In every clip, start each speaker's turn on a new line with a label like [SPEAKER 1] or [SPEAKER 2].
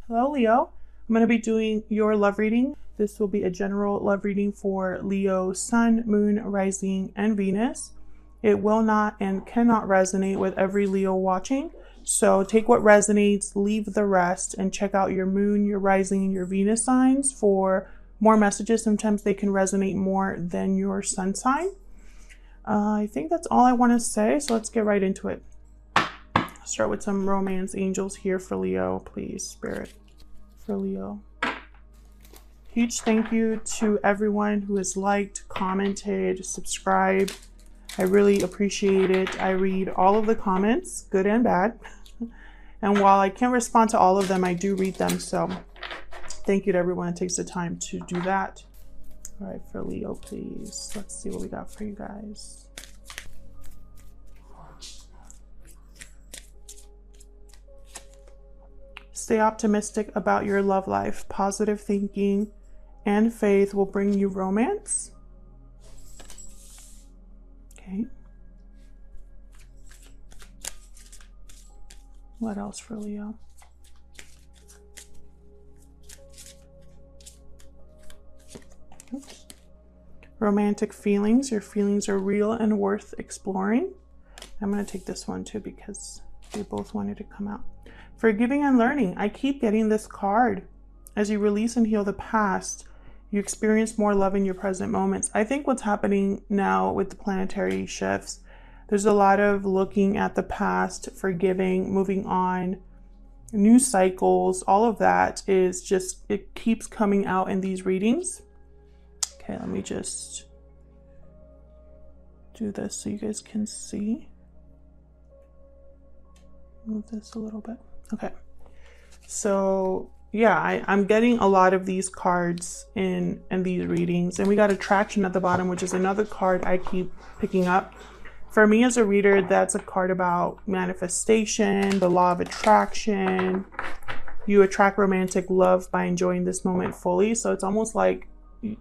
[SPEAKER 1] Hello, Leo. I'm going to be doing your love reading. This will be a general love reading for Leo, Sun, Moon, Rising, and Venus. It will not and cannot resonate with every Leo watching. So take what resonates, leave the rest, and check out your Moon, your Rising, and your Venus signs for more messages. Sometimes they can resonate more than your Sun sign. I think that's all I want to say, so let's get right into it. Start with some romance angels here for Leo, please, Spirit, for Leo. Huge thank you to everyone who has liked, commented, subscribed. I really appreciate it. I read all of the comments, good and bad. And while I can't respond to all of them, I do read them. So thank you to everyone that takes the time to do that. All right, for Leo, please. Let's see what we got for you guys. Stay optimistic about your love life. Positive thinking and faith will bring you romance. Okay. What else for Leo? Oops. Romantic feelings. Your feelings are real and worth exploring. I'm going to take this one too because they both wanted to come out. Forgiving and learning. I keep getting this card. As you release and heal the past, you experience more love in your present moments. I think what's happening now with the planetary shifts, there's a lot of looking at the past, forgiving, moving on, new cycles. All of that is just, it keeps coming out in these readings. Okay, let me just do this so you guys can see. Move this a little bit. Okay, so yeah, I'm getting a lot of these cards in these readings, and we got attraction at the bottom, which is another card I keep picking up. For me as a reader, that's a card about manifestation, the law of attraction. You attract romantic love by enjoying this moment fully. So it's almost like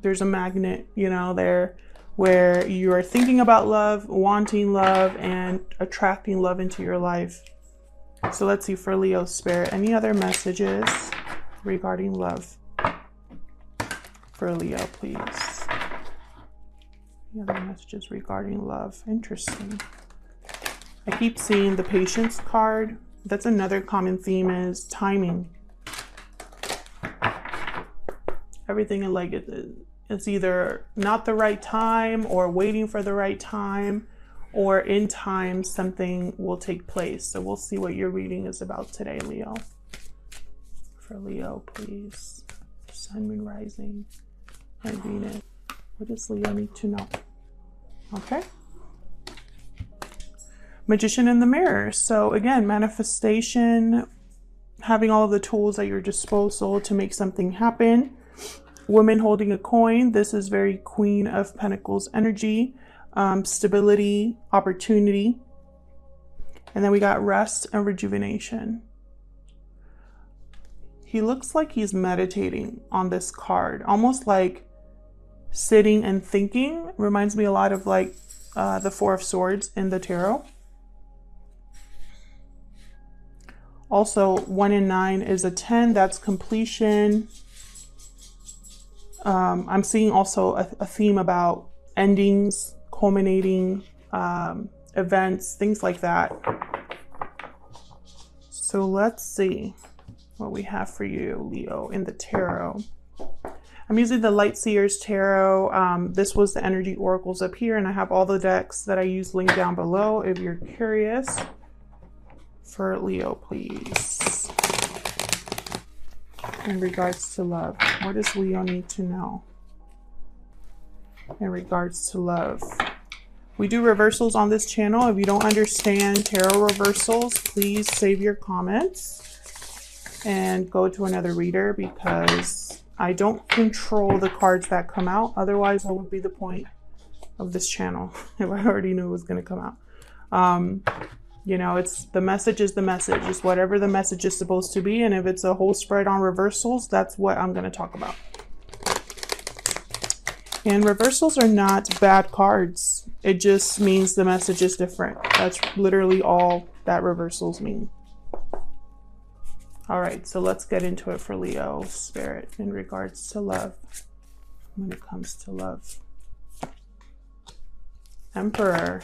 [SPEAKER 1] there's a magnet, you know, there where you are thinking about love, wanting love, and attracting love into your life. So let's see for Leo Spirit, any other messages regarding love for Leo, please? Any other messages regarding love? Interesting. I keep seeing the Patience card. That's another common theme, is timing. Everything in like it's either not the right time or waiting for the right time, or in time something will take place. So we'll see what your reading is about today, Leo. For Leo, please. Sun, Moon, Rising, and Venus. What does Leo need to know? Okay. Magician in the mirror. So again, manifestation, having all of the tools at your disposal to make something happen. Woman holding a coin. This is very Queen of Pentacles energy. Stability, opportunity. And then we got rest and rejuvenation. He looks like he's meditating on this card, almost like sitting and thinking. Reminds me a lot of like the Four of Swords in the tarot. Also, 1 and 9 is a 10. That's completion. I'm seeing also a theme about endings, culminating events, things like that. So let's see what we have for you, Leo, in the tarot. I'm using the Light Seers Tarot. This was the energy oracles up here, and I have all the decks that I use linked down below if you're curious. For Leo, please. In regards to love, what does Leo need to know in regards to love? We do reversals on this channel. If you don't understand tarot reversals, please save your comments and go to another reader, because I don't control the cards that come out. Otherwise, what would be the point of this channel if I already knew it was going to come out? You know, it's the message is the message. It's whatever the message is supposed to be. And if it's a whole spread on reversals, that's what I'm going to talk about. And reversals are not bad cards. It just means the message is different. That's literally all that reversals mean. All right, so let's get into it for Leo spirit in regards to love. When it comes to love. Emperor.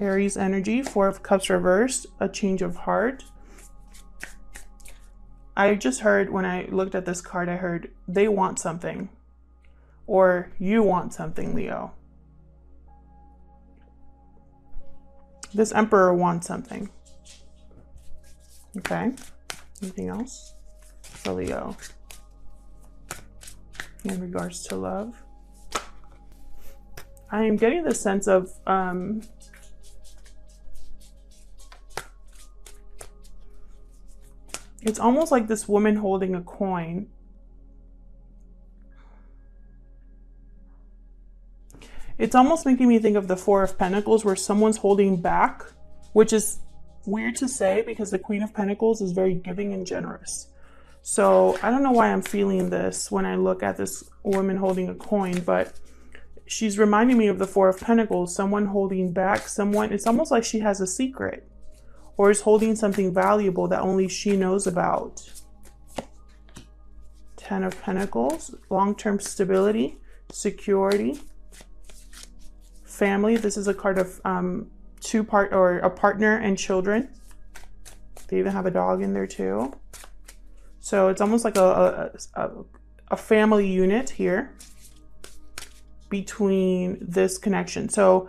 [SPEAKER 1] Aries energy, 4 of Cups reversed, a change of heart. I just heard, when I looked at this card, I heard they want something. Or you want something, Leo. This Emperor wants something. Okay. Anything else for Leo in regards to love? I am getting the sense of it's almost like this woman holding a coin. It's almost making me think of the 4 of Pentacles, where someone's holding back, which is weird to say because the Queen of Pentacles is very giving and generous. So I don't know why I'm feeling this when I look at this woman holding a coin, but she's reminding me of the 4 of Pentacles, someone holding back, someone, it's almost like she has a secret or is holding something valuable that only she knows about. 10 of Pentacles, long-term stability, security, family. This is a card of a partner and children. They even have a dog in there too. So it's almost like a family unit here between this connection. So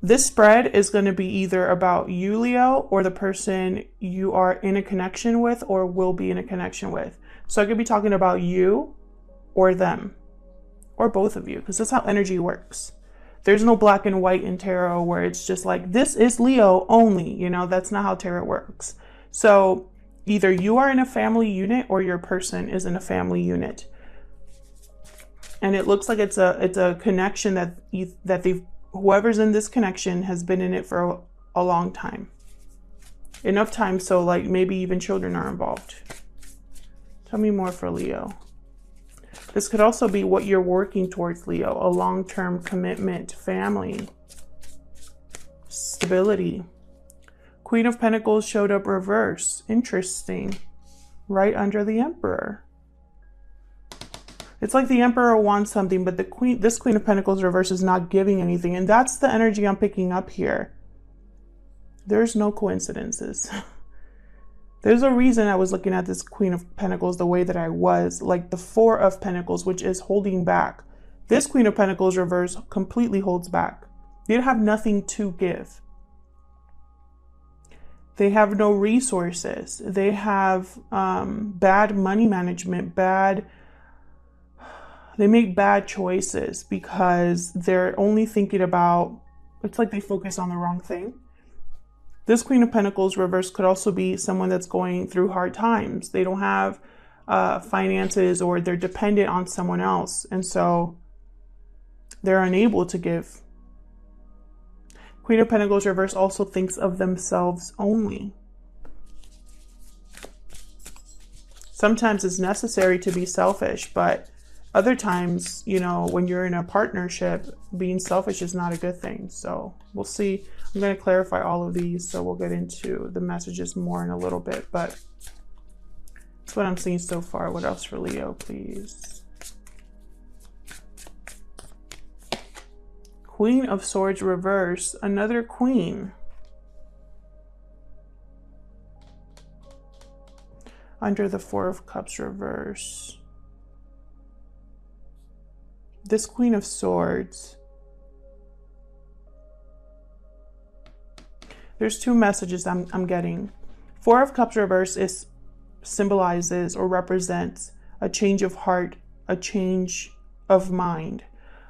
[SPEAKER 1] this spread is going to be either about you, Leo, or the person you are in a connection with or will be in a connection with. So I could be talking about you or them or both of you, because that's how energy works. There's no black and white in tarot where it's just like, this is Leo only, you know, that's not how tarot works. So either you are in a family unit or your person is in a family unit. And it looks like it's a connection that whoever's in this connection has been in it for a long time. Enough time so like maybe even children are involved. Tell me more for Leo. This could also be what you're working towards, Leo. A long-term commitment, family, stability. Queen of Pentacles showed up reverse. Interesting. Right under the Emperor. It's like the Emperor wants something, but this Queen of Pentacles reverse is not giving anything. And that's the energy I'm picking up here. There's no coincidences. There's a reason I was looking at this Queen of Pentacles the way that I was, like the 4 of Pentacles, which is holding back. This Queen of Pentacles reverse completely holds back. They have nothing to give. They have no resources. They have bad money management, they make bad choices because they're only thinking about, it's like they focus on the wrong thing. This Queen of Pentacles reverse could also be someone that's going through hard times. They don't have finances, or they're dependent on someone else. And so they're unable to give. Queen of Pentacles reverse also thinks of themselves only. Sometimes it's necessary to be selfish, but other times, you know, when you're in a partnership, being selfish is not a good thing. So we'll see. I'm going to clarify all of these, so we'll get into the messages more in a little bit, but that's what I'm seeing so far. What else for Leo, please? Queen of Swords reverse, another queen. Under the 4 of Cups reverse. This Queen of Swords, there's 2 messages I'm getting. 4 of Cups reverse symbolizes or represents a change of heart, a change of mind.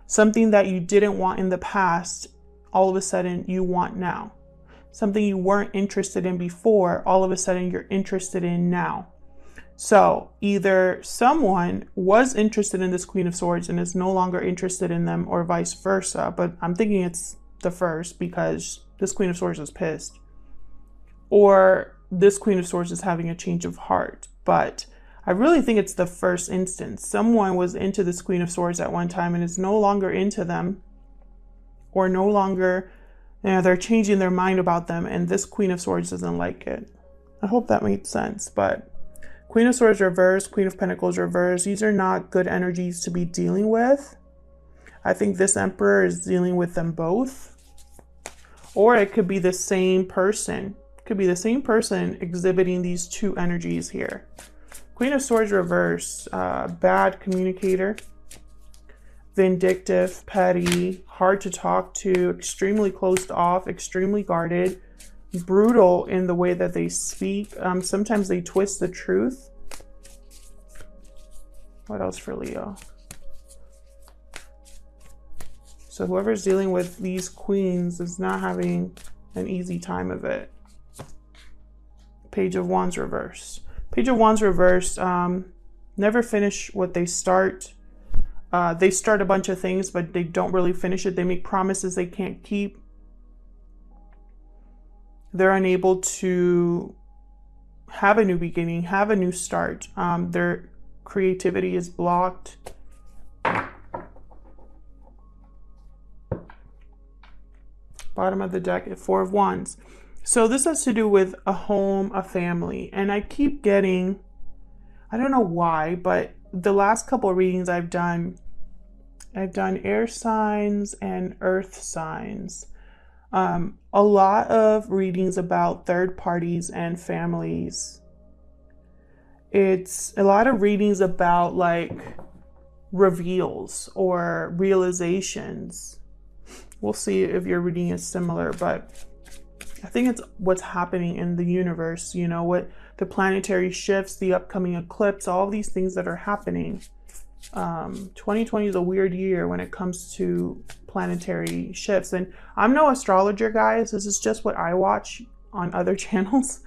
[SPEAKER 1] Something that you didn't want in the past, all of a sudden you want now. Something you weren't interested in before, all of a sudden you're interested in now. So either someone was interested in this Queen of Swords and is no longer interested in them, or vice versa. But I'm thinking it's the first, because this Queen of Swords is pissed. Or this Queen of Swords is having a change of heart. But I really think it's the first instance. Someone was into this Queen of Swords at one time and is no longer into them. Or no longer, you know, they're changing their mind about them. And this Queen of Swords doesn't like it. I hope that made sense. But Queen of Swords reverse, Queen of Pentacles reverse. These are not good energies to be dealing with. I think this Emperor is dealing with them both. Or it could be the same person. It could be the same person exhibiting these two energies here. Queen of Swords reverse, bad communicator, vindictive, petty, hard to talk to, extremely closed off, extremely guarded, brutal in the way that they speak. Sometimes they twist the truth. What else for Leo? So whoever's dealing with these queens is not having an easy time of it. Page of Wands reverse. Page of Wands reverse, never finish what they start. They start a bunch of things, but they don't really finish it. They make promises they can't keep. They're unable to have a new beginning, have a new start. Their creativity is blocked. Bottom of the deck, Four of Wands. So this has to do with a home, a family. And I keep getting, I don't know why, but the last couple of readings I've done air signs and earth signs. A lot of readings about third parties and families. It's a lot of readings about like reveals or realizations. We'll see if your reading is similar, but I think it's what's happening in the universe, you know, what the planetary shifts, the upcoming eclipse, all of these things that are happening. 2020 is a weird year when it comes to planetary shifts. And I'm no astrologer, guys. This is just what I watch on other channels.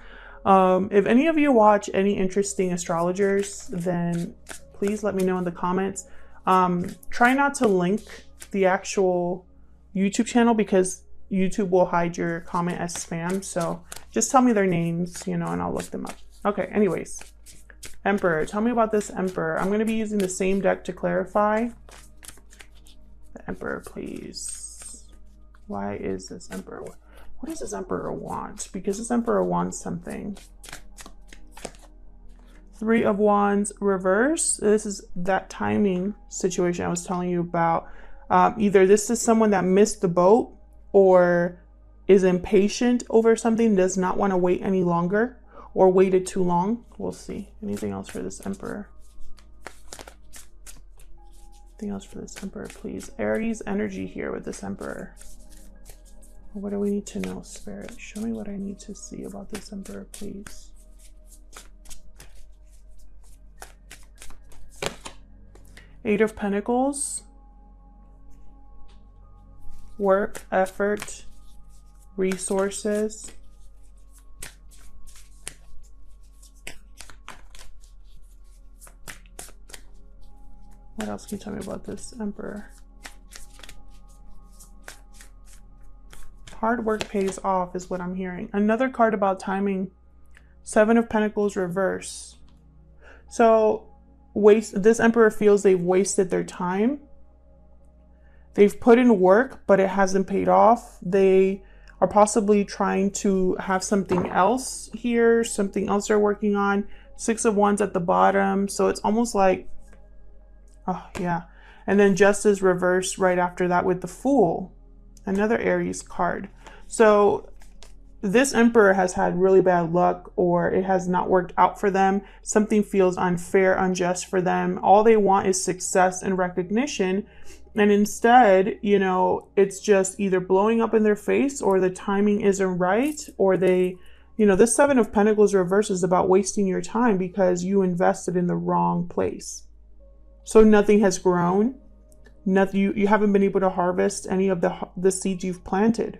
[SPEAKER 1] If any of you watch any interesting astrologers, then please let me know in the comments. Try not to link the actual YouTube channel because YouTube will hide your comment as spam. So just tell me their names, you know, and I'll look them up. Okay, anyways. Emperor, tell me about this Emperor. I'm going to be using the same deck to clarify. The Emperor, please. Why is this Emperor? What does this Emperor want? Because this Emperor wants something. Three of Wands reverse. This is that timing situation I was telling you about. Either this is someone that missed the boat or is impatient over something, does not want to wait any longer, or waited too long. We'll see. Anything else for this Emperor? Anything else for this Emperor, please? Aries energy here with this Emperor. What do we need to know, Spirit? Show me what I need to see about this Emperor, please. Eight of Pentacles. Work, effort, resources. What else can you tell me about this Emperor? Hard work pays off is what I'm hearing. Another card about timing. Seven of Pentacles reverse. So this Emperor feels they've wasted their time. They've put in work, but it hasn't paid off. They are possibly trying to have something else here, something else they're working on. Six of Wands at the bottom. So it's almost like, oh yeah. And then Justice reversed right after that with the Fool. Another Aries card. So this Emperor has had really bad luck, or it has not worked out for them. Something feels unfair, unjust for them. All they want is success and recognition. And instead, you know, it's just either blowing up in their face, or the timing isn't right, or they, you know, this Seven of Pentacles reverse is about wasting your time because you invested in the wrong place. So nothing has grown. Nothing, you haven't been able to harvest any of the seeds you've planted.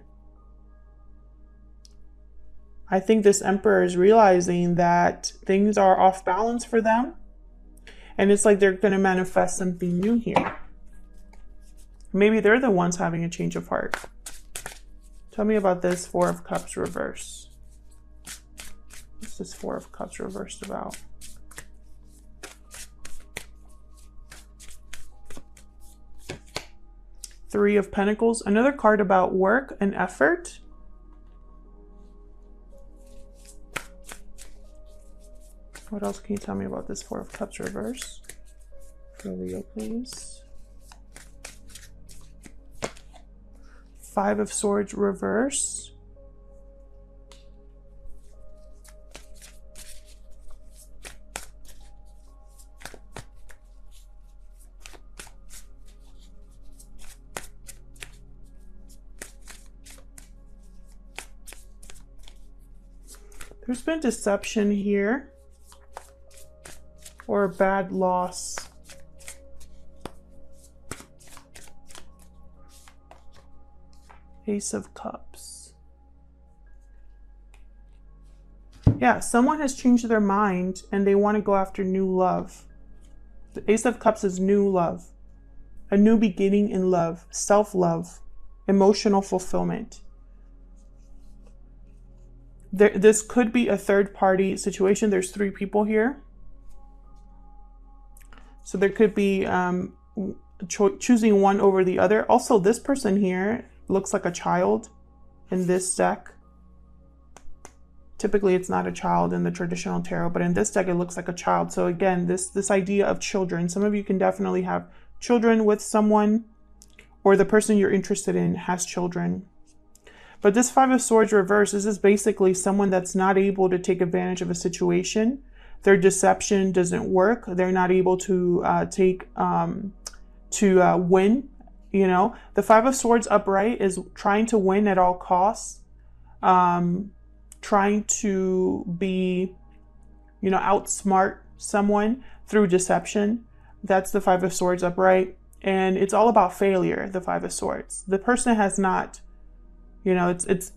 [SPEAKER 1] I think this Emperor is realizing that things are off balance for them. And it's like they're going to manifest something new here. Maybe they're the ones having a change of heart. Tell me about this Four of Cups reverse. What's this Four of Cups reversed about? Three of Pentacles. Another card about work and effort. What else can you tell me about this Four of Cups reverse for Leo, please? Five of Swords reverse. There's been deception here, or a bad loss. Ace of Cups. Yeah, someone has changed their mind and they want to go after new love. The Ace of Cups is new love, a new beginning in love, self-love, emotional fulfillment. This could be a third-party situation. There's three people here. So there could be choosing one over the other. Also, this person here looks like a child in this deck. Typically, it's not a child in the traditional tarot, but in this deck, it looks like a child. So again, this idea of children. Some of you can definitely have children with someone, or the person you're interested in has children. But this Five of Swords reverse, this is basically someone that's not able to take advantage of a situation. Their deception doesn't work. They're not able to win. You know, the Five of Swords upright is trying to win at all costs, trying to be, you know, outsmart someone through deception. That's the Five of Swords upright. And it's all about failure, the Five of Swords. The person has not, you know, it's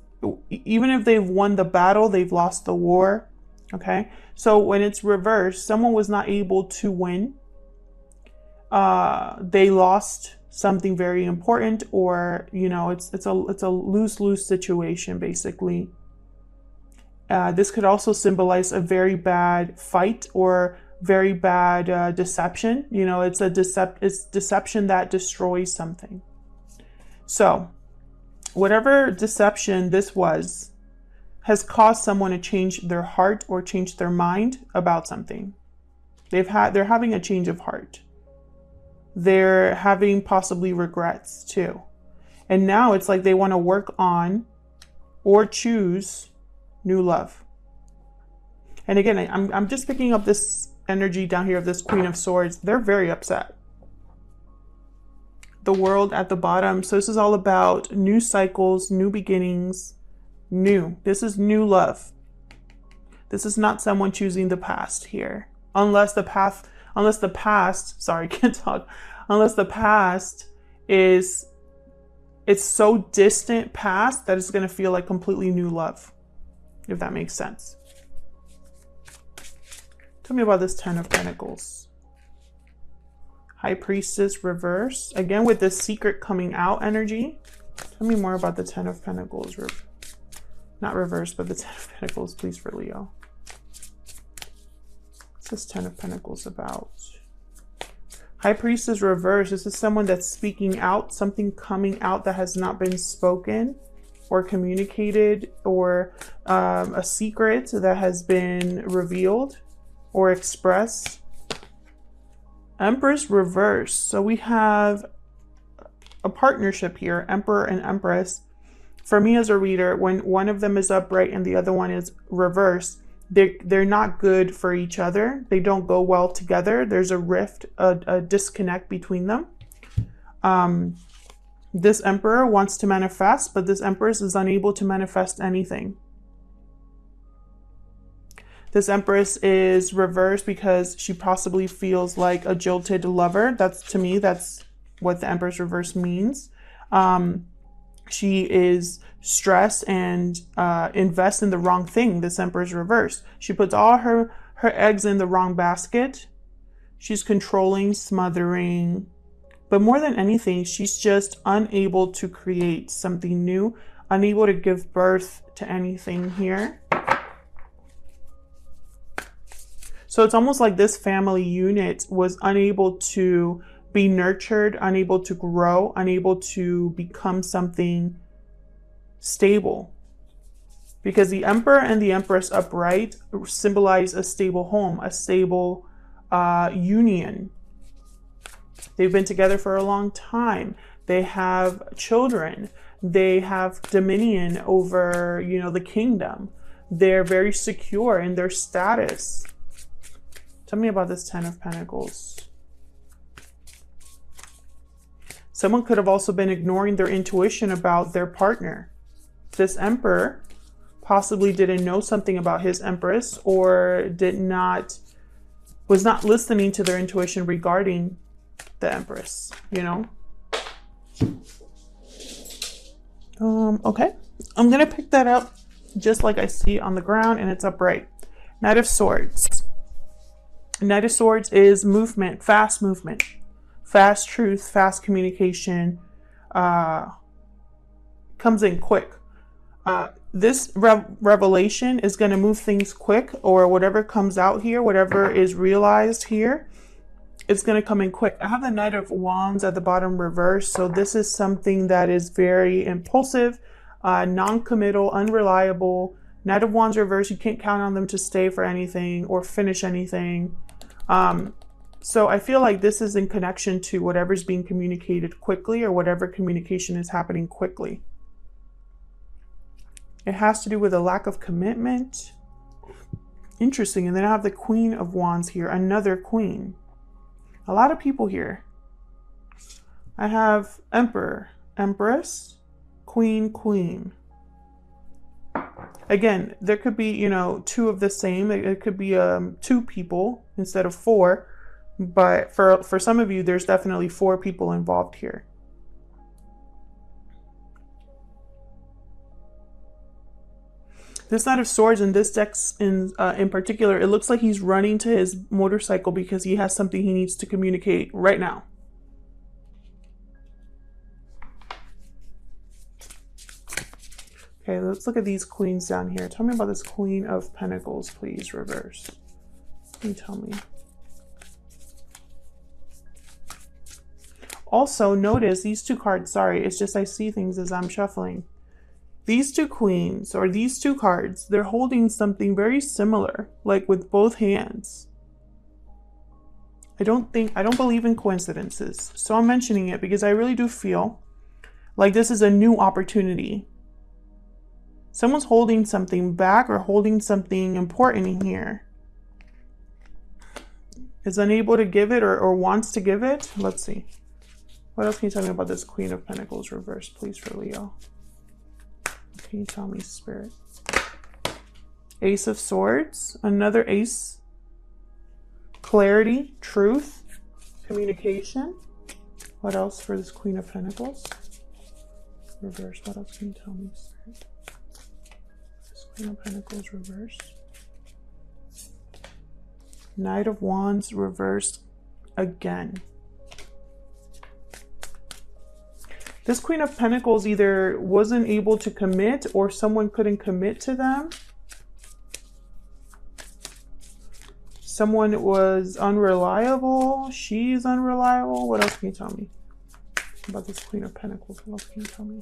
[SPEAKER 1] even if they've won the battle, they've lost the war. Okay. So when it's reversed, someone was not able to win. They lost something very important, or, you know, it's a lose-lose situation, basically. This could also symbolize a very bad fight or very bad deception. You know, it's deception that destroys something. So whatever deception this was has caused someone to change their heart or change their mind about something. They're having a change of heart. They're having possibly regrets too. And now it's like they want to work on or choose new love. And again, I'm just picking up this energy down here of this Queen of Swords. They're very upset. The World at the bottom. So this is all about new cycles, new beginnings, new. This is new love. This is not someone choosing the past here. Unless the past, sorry, can't talk. Unless the past is, it's so distant past that it's going to feel like completely new love. If that makes sense. Tell me about this Ten of Pentacles. High Priestess reverse. Again, with this secret coming out energy. Tell me more about the Ten of Pentacles. Not reverse, but the Ten of Pentacles, please, for Leo. What's this Ten of Pentacles about? High Priestess reverse. This is someone that's speaking out, something coming out that has not been spoken or communicated, or a secret that has been revealed or expressed. Empress reverse. So we have a partnership here, Emperor and Empress. For me as a reader, when one of them is upright and the other one is reversed, they're not good for each other. They don't go well together. There's a rift, a disconnect between them. This Emperor wants to manifest, but this Empress is unable to manifest anything. This Empress is reversed because she possibly feels like a jilted lover. To me, that's what the Empress reverse means. She is stressed and invests in the wrong thing. This Empress reverse. She puts all her eggs in the wrong basket. She's controlling, smothering. But more than anything, she's just unable to create something new, unable to give birth to anything here. So it's almost like this family unit was unable to be nurtured, unable to grow, unable to become something stable. because the Emperor and the Empress upright symbolize a stable home, a stable union. They've been together for a long time. They have children. They have dominion over, you know, the kingdom. They're very secure in their status. Tell me about this Ten of Pentacles. Someone could have also been ignoring their intuition about their partner. This Emperor possibly didn't know something about his Empress, or was not listening to their intuition regarding the Empress, you know? Okay. I'm going to pick that up just like I see on the ground, and it's upright. Knight of Swords. Knight of Swords is movement, fast truth, fast communication, comes in quick. This revelation is going to move things quick, or whatever comes out here, whatever is realized here, it's going to come in quick. I have the Knight of Wands at the bottom reverse. So this is something that is very impulsive, non-committal, unreliable. Knight of Wands reverse, you can't count on them to stay for anything or finish anything. So I feel like this is in connection to whatever's being communicated quickly, or whatever communication is happening quickly. It has to do with a lack of commitment. Interesting. And then I have the Queen of Wands here, another queen. A lot of people here. I have Emperor, Empress, Queen. Again, there could be, you know, two of the same. It could be two people instead of four. But for some of you, there's definitely four people involved here. This Knight of Swords in this deck in particular, it looks like he's running to his motorcycle because he has something he needs to communicate right now. Okay, let's look at these queens down here. Tell me about this Queen of Pentacles, please, reverse. Can you tell me? Also, notice these two cards, sorry, it's just I see things as I'm shuffling. These two queens, or these two cards, they're holding something very similar, like with both hands. I don't believe in coincidences. So I'm mentioning it because I really do feel like this is a new opportunity. Someone's holding something back or holding something important in here. Is unable to give it or wants to give it. Let's see. What else can you tell me about this Queen of Pentacles reverse, please, for Leo? Can you tell me, Spirit? Ace of Swords, another ace. Clarity, truth, communication. What else for this Queen of Pentacles? Reverse, what else can you tell me, Spirit? This Queen of Pentacles reverse. Knight of Wands reversed again. This Queen of Pentacles either wasn't able to commit or someone couldn't commit to them. Someone was unreliable. She's unreliable. What else can you tell me about this Queen of Pentacles? What else can you tell me?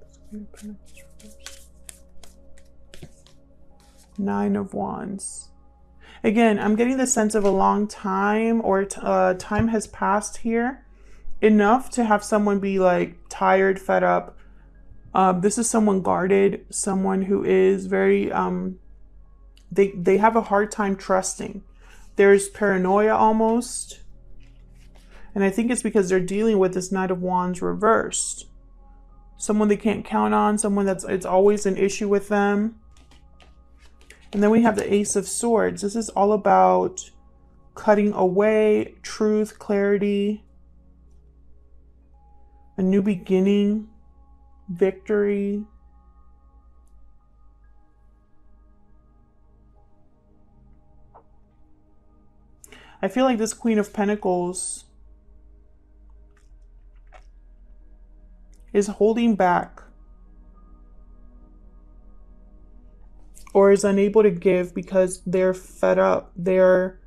[SPEAKER 1] This Queen of Pentacles reverse. Nine of Wands. Again, I'm getting the sense of a long time, or time has passed here. Enough to have someone be like tired, fed up. This is someone guarded, someone who is very, they have a hard time trusting. There's paranoia almost. And I think it's because they're dealing with this Knight of Wands reversed. Someone they can't count on, someone it's always an issue with them. And then we have the Ace of Swords. This is all about cutting away, truth, clarity, a new beginning, victory. I feel like this Queen of Pentacles is holding back or is unable to give because they're fed up. They're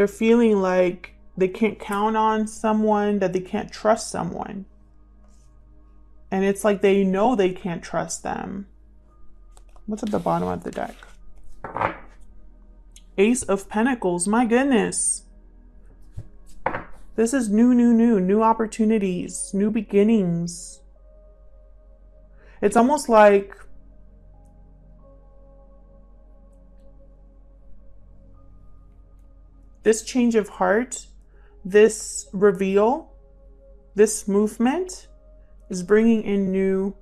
[SPEAKER 1] feeling like they can't count on someone, that they can't trust someone. And it's like they know they can't trust them. What's at the bottom of the deck? Ace of Pentacles. My goodness. This is new opportunities, new beginnings. It's almost like this change of heart, this reveal, this movement is bringing in new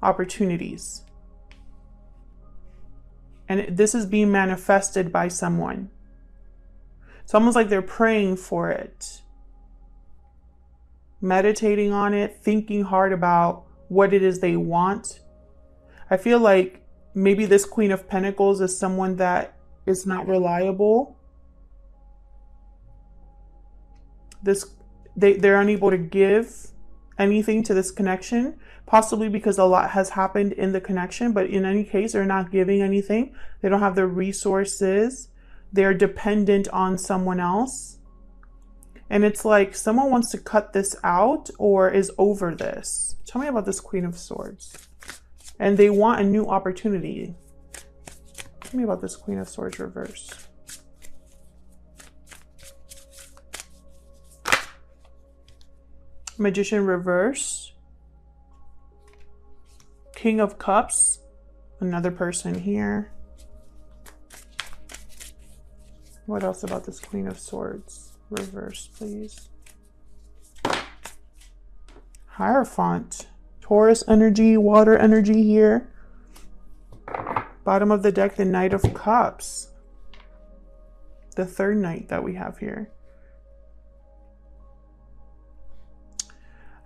[SPEAKER 1] opportunities. And this is being manifested by someone. It's almost like they're praying for it, meditating on it, thinking hard about what it is they want. I feel like maybe this Queen of Pentacles is someone that is not reliable. They're unable to give anything to this connection, possibly because a lot has happened in the connection, but in any case, they're not giving anything. They don't have the resources. They're dependent on someone else. And it's like someone wants to cut this out or is over this. Tell me about this Queen of Swords. And they want a new opportunity. Tell me about this Queen of Swords reverse. Magician reverse. King of Cups. Another person here. What else about this Queen of Swords? Reverse, please. Hierophant. Taurus energy, water energy here. Bottom of the deck, the Knight of Cups. The third knight that we have here.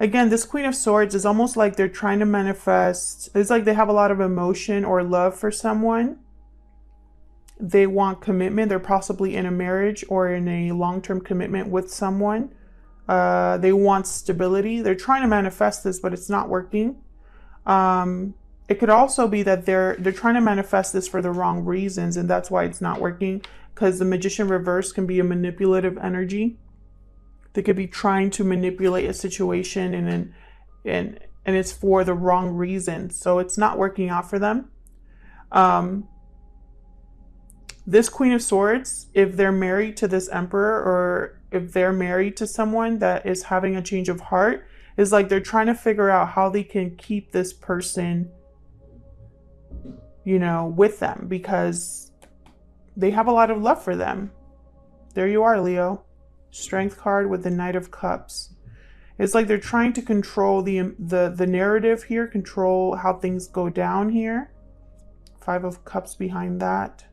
[SPEAKER 1] Again, this Queen of Swords is almost like they're trying to manifest. It's like they have a lot of emotion or love for someone. They want commitment. They're possibly in a marriage or in a long-term commitment with someone. They want stability. They're trying to manifest this, but it's not working. It could also be that they're trying to manifest this for the wrong reasons, and that's why it's not working, because the Magician reverse can be a manipulative energy. They could be trying to manipulate a situation and it's for the wrong reason. So it's not working out for them. This Queen of Swords, if they're married to this Emperor or if they're married to someone that is having a change of heart, is like they're trying to figure out how they can keep this person, you know, with them, because they have a lot of love for them. There you are, Leo. Strength card with the Knight of Cups. It's like they're trying to control the narrative here, control how things go down here. Five of Cups behind that.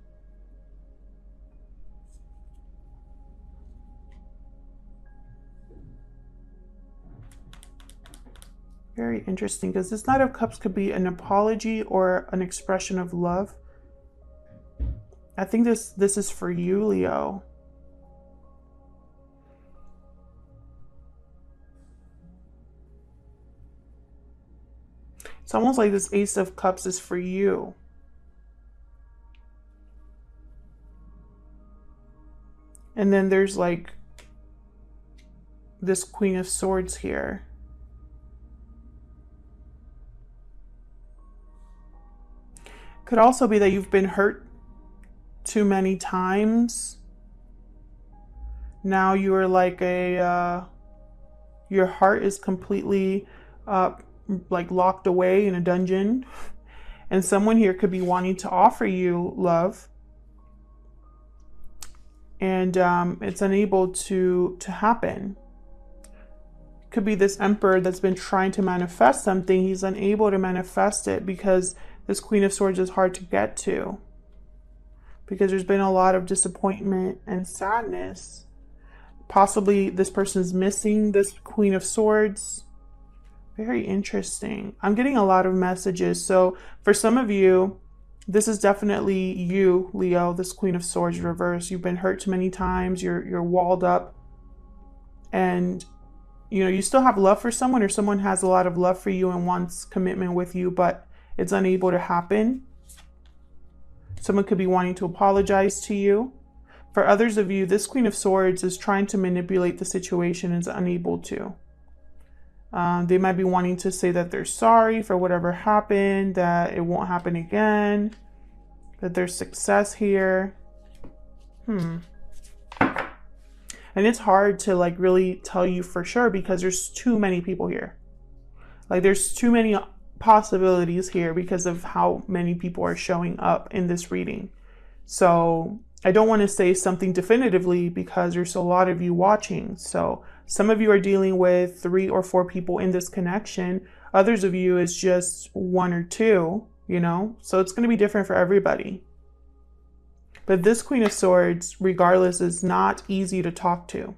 [SPEAKER 1] Very interesting, because this Knight of Cups could be an apology or an expression of love. I think this is for you, Leo. It's almost like this Ace of Cups is for you. And then there's like this Queen of Swords here. Could also be that you've been hurt too many times. Now you are like your heart is completely like locked away in a dungeon, and someone here could be wanting to offer you love, and it's unable to happen. Could be this Emperor that's been trying to manifest something. He's unable to manifest it because this Queen of Swords is hard to get to, because there's been a lot of disappointment and sadness. Possibly this person's missing this Queen of Swords. Very interesting. I'm getting a lot of messages. So for some of you, this is definitely you, Leo, this Queen of Swords reverse. You've been hurt too many times. You're walled up, and you know, you still have love for someone, or someone has a lot of love for you and wants commitment with you, but it's unable to happen. Someone could be wanting to apologize to you. For others of you, this Queen of Swords is trying to manipulate the situation and is unable to. They might be wanting to say that they're sorry for whatever happened, that it won't happen again, that there's success here. And it's hard to like really tell you for sure because there's too many people here. Like there's too many possibilities here because of how many people are showing up in this reading. So I don't want to say something definitively because there's a lot of you watching. So some of you are dealing with 3 or 4 people in this connection. Others of you is just 1 or 2, you know, so it's going to be different for everybody. But this Queen of Swords, regardless, is not easy to talk to.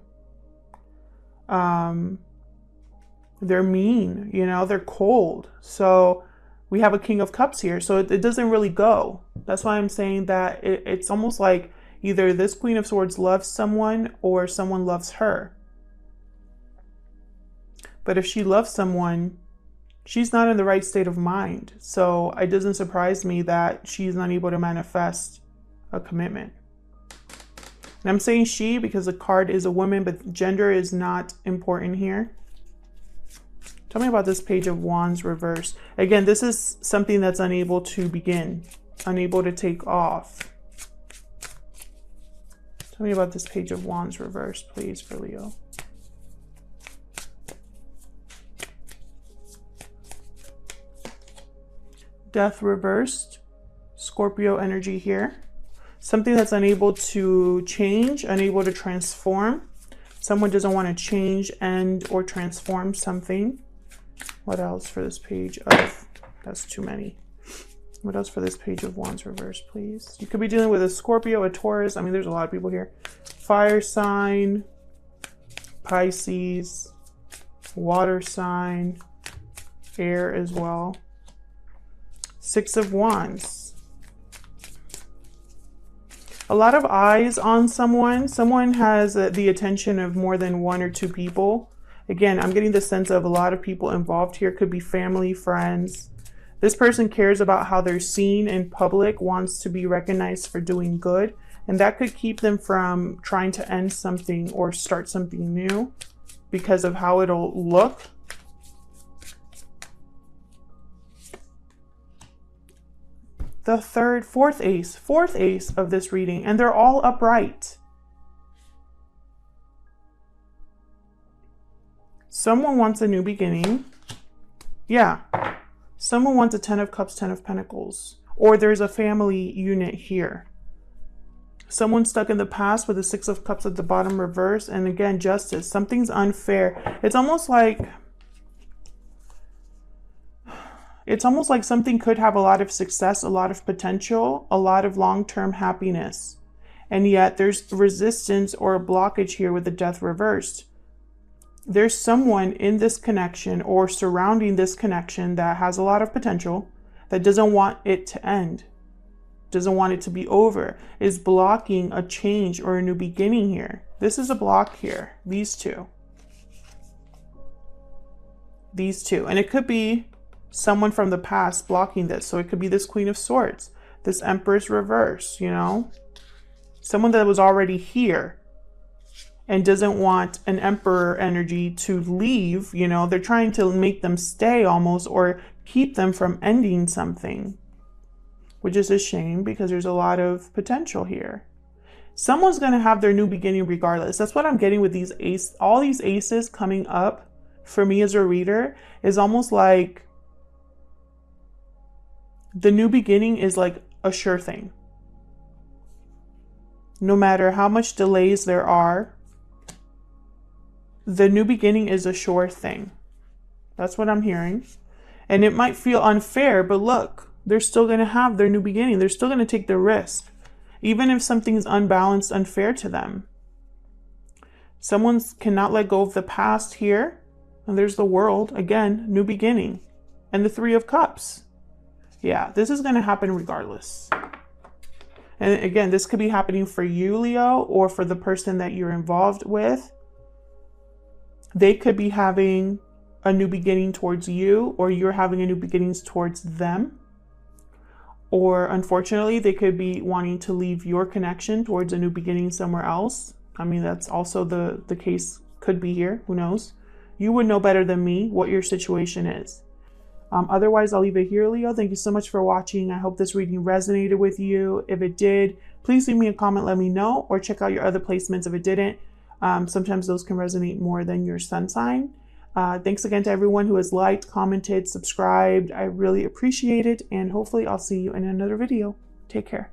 [SPEAKER 1] They're mean, you know, they're cold. So we have a King of Cups here, so it doesn't really go. That's why I'm saying that it's almost like either this Queen of Swords loves someone or someone loves her. But if she loves someone, she's not in the right state of mind. So it doesn't surprise me that she's not able to manifest a commitment. And I'm saying she because the card is a woman, but gender is not important here. Tell me about this Page of Wands reverse. Again, this is something that's unable to begin, unable to take off. Tell me about this Page of Wands reverse, please, for Leo. Death reversed. Scorpio energy here. Something that's unable to change, unable to transform. Someone doesn't want to change and or transform something. What else for this page of, that's too many. What else for this Page of Wands reverse, please? You could be dealing with a Scorpio, a Taurus. I mean, there's a lot of people here. Fire sign, Pisces, water sign, air as well. 6 of Wands. A lot of eyes on someone. Someone has the attention of more than 1 or 2 people. Again, I'm getting the sense of a lot of people involved here. Could be family, friends. This person cares about how they're seen in public, wants to be recognized for doing good. And that could keep them from trying to end something or start something new because of how it'll look. The fourth ace of this reading, and they're all upright. Someone wants a new beginning. Yeah. Someone wants a 10 of Cups, 10 of Pentacles. Or there's a family unit here. Someone stuck in the past with the 6 of Cups at the bottom reverse. And again, justice. Something's unfair. It's almost like something could have a lot of success, a lot of potential, a lot of long-term happiness. And yet there's resistance or a blockage here with the Death reversed. There's someone in this connection or surrounding this connection that has a lot of potential, that doesn't want it to end, doesn't want it to be over, is blocking a change or a new beginning here. This is a block here, these two. And it could be someone from the past blocking this. So it could be this Queen of Swords, this Empress reverse, you know, someone that was already here and doesn't want an Emperor energy to leave, you know, they're trying to make them stay almost or keep them from ending something, which is a shame because there's a lot of potential here. Someone's going to have their new beginning regardless. That's what I'm getting with these all these aces coming up for me as a reader is almost like the new beginning is like a sure thing. No matter how much delays there are, the new beginning is a sure thing. That's what I'm hearing. And it might feel unfair, but look, they're still going to have their new beginning. They're still going to take the risk, even if something's unbalanced, unfair to them. Someone cannot let go of the past here. And there's the World, again, new beginning. And the 3 of Cups. Yeah, this is going to happen regardless. And again, this could be happening for you, Leo, or for the person that you're involved with. They could be having a new beginning towards you, or you're having a new beginnings towards them. Or unfortunately, they could be wanting to leave your connection towards a new beginning somewhere else. I mean, that's also the case could be here. Who knows? You would know better than me what your situation is. Otherwise, I'll leave it here, Leo. Thank you so much for watching. I hope this reading resonated with you. If it did, please leave me a comment, let me know, or check out your other placements if it didn't. Sometimes those can resonate more than your sun sign. Thanks again to everyone who has liked, commented, subscribed. I really appreciate it, and hopefully I'll see you in another video. Take care.